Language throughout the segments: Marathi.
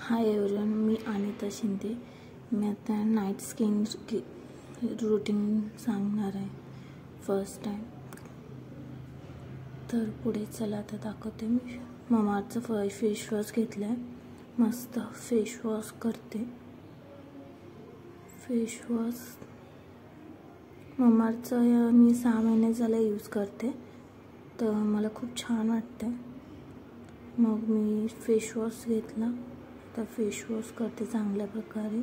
हाय एव्हरीवन, मी अनिता शिंदे। मी आता नाईट स्किन रूटीन सांगणार आहे फर्स्ट टाइम। तर पुढे चला आता दाखवते। मी ममाअर्थचा फेस वॉश घेतला आहे, मस्त फेस वॉश करते। फेस वॉश ममाअर्थचा मी 6 महिने झाले यूज करते, तर मला खूप छान वाटते। मग मी फेस वॉश घेतला, तर फेस वॉश करते चांगल्या प्रकारे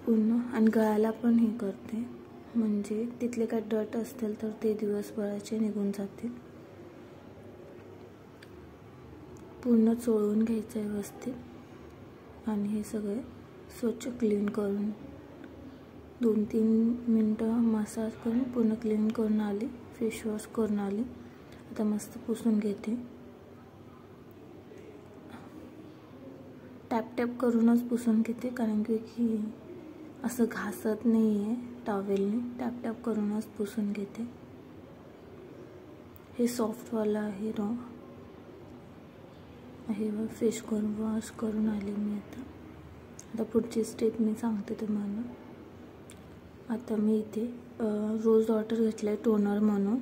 पूर्ण, आणि गळ्याला पण हे करते, म्हणजे तिथले काय डट असतील तर ते दिवसभराचे निघून जातील। पूर्ण चोळून घ्यायचं व्यवस्थित, आणि हे सगळे स्वच्छ क्लीन करून 2-3 मिनटं मसाज करून पूर्ण क्लीन करून आली, फेस वॉश करून आली। आता मस्त पुसून घेते। टॅप टॅप करूनच पुसून घेते, कारण की असं घासत नाही आहे टॉवेलने, टॅप टॅप करूनच पुसून घेते। हे सॉफ्टवाला आहे फेस वॉश करून आली मी। आता पुढची स्टेप मी सांगते तुम्हाला। आता मी इथे रोज वॉटर घेतलं आहे टोनर म्हणून,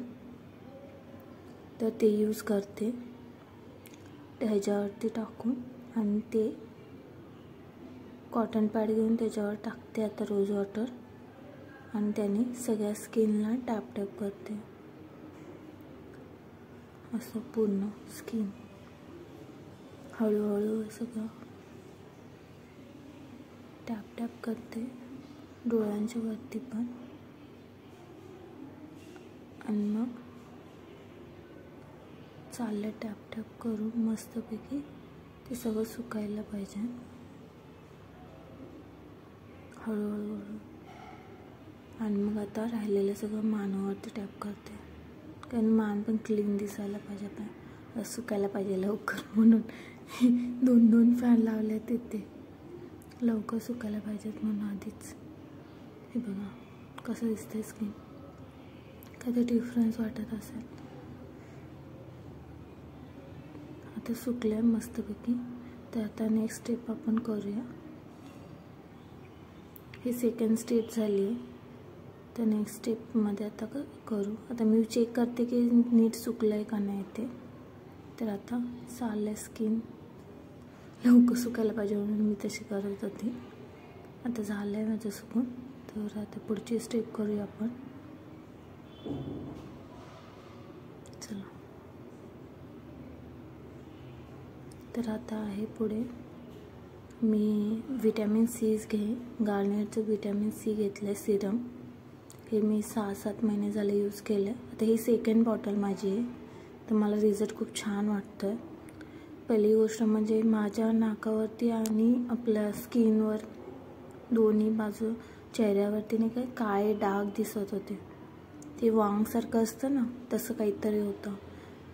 तर ते यूज करते ह्याच्यावरती टाकून, आणि ते कॉटन पॅड घेऊन त्याच्यावर टाकते आता रोज वॉटर, आणि त्याने सगळ्या स्किनला टॅप टॅप करते, असं पूर्ण स्किन हळूहळू सगळं टॅप टॅप करते, डोळ्यांच्या वरती पण। आणि मग चाललं टॅप टॅप करून मस्तपैकी ते सगळं सुकायला पाहिजे हळूहळू। आणि मग आता राहिलेलं सगळं मानावरती टॅप करते, कारण मान पण क्लीन दिसायला पाहिजे, सुकायला पाहिजे लवकर, म्हणून 2-2 फॅन लावले तिथे, लवकर सुकायला पाहिजेत म्हणून आधीच। हे बघा कसं दिसतंय स्किन, काही डिफरन्स वाटत असेल। आता सुकलंय मस्तपैकी, तर आता नेक्स्ट स्टेप आपण करूया। ही सेकंड स्टेप झाली आहे, तर नेक्स्ट स्टेपमध्ये आता करू। आता मी चेक करते की नीट सुकलं आहे का नाही ते, तर आता चाललं स्किन लवकर सुकायला पाहिजे म्हणून मी तशी करत होती। आता झालं आहे माझं सुकून, तर आता पुढची स्टेप करूया आपण। चला, तर आता आहे पुढे मी विटॅमिन सी गार्नियरचं विटॅमिन सी घेतलं आहे सिरम। हे मी 6-7 महिने झाले यूज केलं आहे। आता ही सेकंड बॉटल माझी आहे, तर मला रिझल्ट खूप छान वाटतो आहे। पहिली गोष्ट म्हणजे माझ्या नाकावरती आणि आपल्या स्किनवर दोन्ही बाजू चेहऱ्यावरती नाही काय काळे डाग दिसत होते, ते वांगसारखं असतं ना, तसं काहीतरी होतं,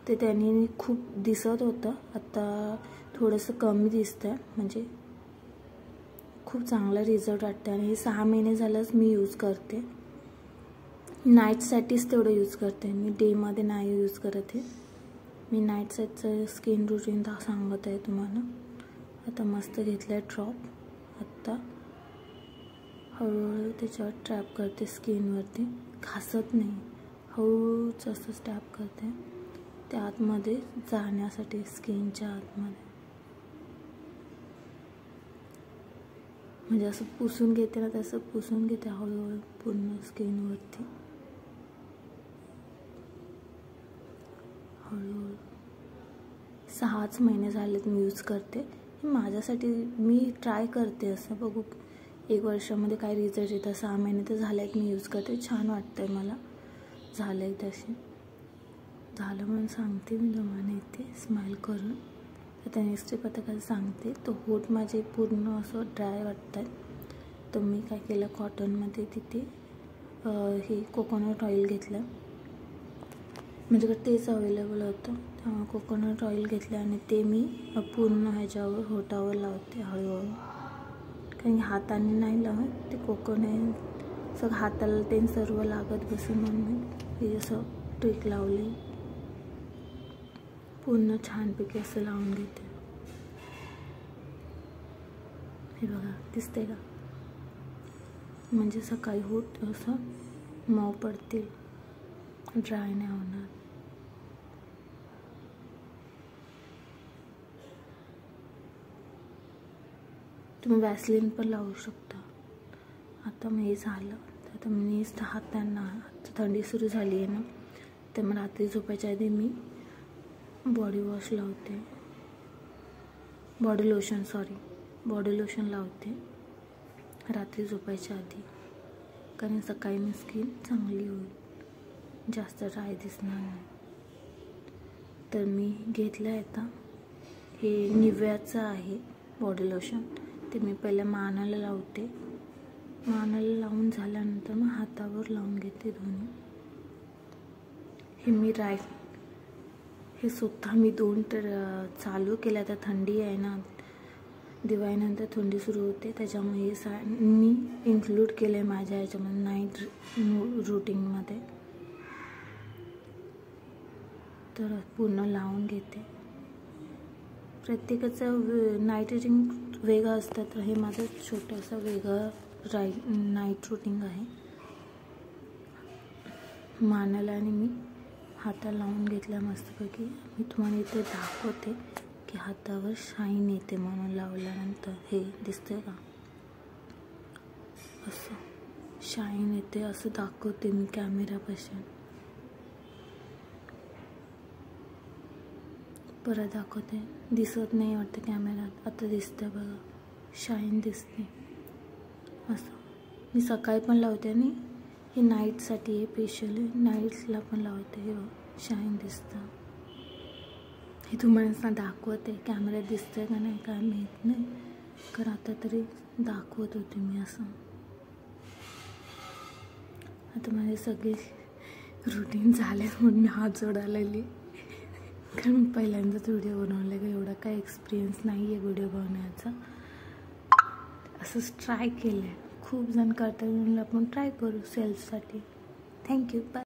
ते त्याने खूप दिसत होतं। आता थोडंसं कमी दिसतं आहे, म्हणजे खूप चांगला रिझल्ट वाटतं। आणि हे 6 महिने झालंच मी यूज करते, नाईटसाठीच तेवढं यूज करते मी, डेमध्ये नाही यूज करत आहे मी। नाईटसाठीचं स्किन रुटीन सांगत आहे तुम्हाला। आता मस्त घेतलं आहे ड्रॉप, आत्ता हळूहळू त्याच्यावर ट्रॅप करते स्किनवरती, घासत नाही, हळूच असं टॅप करते त्या आतमध्ये जाण्यासाठी, स्किनच्या आतमध्ये, म्हणजे असं पुसून घेते ना तसं पुसून घेते हळूहळू पूर्ण स्किनवरती, हळूहळू। 6 महिने झालेत मी यूज करते माझ्यासाठी, मी ट्राय करते असं, बघू 1 वर्षामध्ये काय रिझल्ट येतं। 6 महिने तर झाले आहेत मी यूज करते, छान वाटतंय मला, झालं आहे तसे, झालं म्हणून सांगते मी तुम्हाला इथे स्माईल करून। आता नेक्स्ट स्टेप आता काय सांगते, तर होठ माझे पूर्ण असं ड्राय वाटत आहेत, तर मी काय केलं, कॉटनमध्ये तिथे हे कोकोनट ऑइल घेतलं, माझ्याकडे तेच अवेलेबल होतं, त्यामुळे कोकोनट ऑइल घेतलं, आणि ते मी पूर्ण ह्याच्यावर होठावर लावते हळूहळू, कारण हाताने नाही लावत, ते कोकोनट सगळं हाताला ते सर्व लागत बसून, म्हणून हे असं ट्रिक लावली, पूर्ण छानपैकी असं लावून घेते। हे बघा, दिसते का? म्हणजे सकाळी होत असं मऊ पडतील, ड्राय नाही होणार. तुम्ही वॅसलीन पण लावू शकता. आता मग हे झालं तर आता मी हातांना, थंडी सुरू झाली आहे ना, तर मग रात्री झोपायच्या आधी मी बॉडी वॉश लावते, बॉडी लोशन लावते रात्री झोपायच्या आधी, कारण सकाळी मी स्किन चांगली होईल, जास्त ड्राय दिसणार नाही. तर मी घेतलं आहे आता, हे निव्याचं आहे बॉडी लोशन. ते मी पहिलं मानाला लावते, मानाला लावून झाल्यानंतर मग हातावर लावून घेते दोन्ही. हे स्वतः मी 2 चालू केलं. आता थंडी आहे ना, दिवाळीनंतर थंडी सुरू होते, त्याच्यामुळे हे मी इन्क्लूड केलं आहे माझ्या ह्याच्यामध्ये नाईट रूटीनमध्ये. तर पूर्ण लावून घेते. प्रत्येकाचं नाईट रूटीन वेगळं असतं, तर हे माझं छोटंसं वेगळं नाईट रूटीन आहे. मानाला आणि मी हाताला लावून घेतल्या मस्तपैकी. मी तुम्हाला इथे दाखवते की हातावर शाईन येते म्हणून लावल्यानंतर. हे दिसतंय का? असं शाईन येते असं दाखवते मी कॅमेरापासून. परत दाखवते. दिसत नाही वाटतं कॅमेऱ्यात, आता दिसतंय बघा, शाईन दिसते. असं मी सकाळी पण लावते आणि हे नाईटसाठी हे स्पेशली नाईट्सला पण लावते. हे शाईन दिसतं. हे तुम्हाला दाखवते, कॅमेऱ्यात दिसतंय का नाही काय माहीत नाही, कारण आता तरी दाखवत होते मी असं. आता माझे सगळे रुटीन झाले म्हणून मी हात जोडायला, कारण मी पहिल्यांदाच व्हिडिओ बनवले का, एवढा काही एक्सपिरियन्स नाही आहे व्हिडिओ बनवण्याचा. असंच ट्राय केलं आहे. खूप जण करतात म्हणून आपण ट्राय करू सेल्फसाठी. Thank you, bye.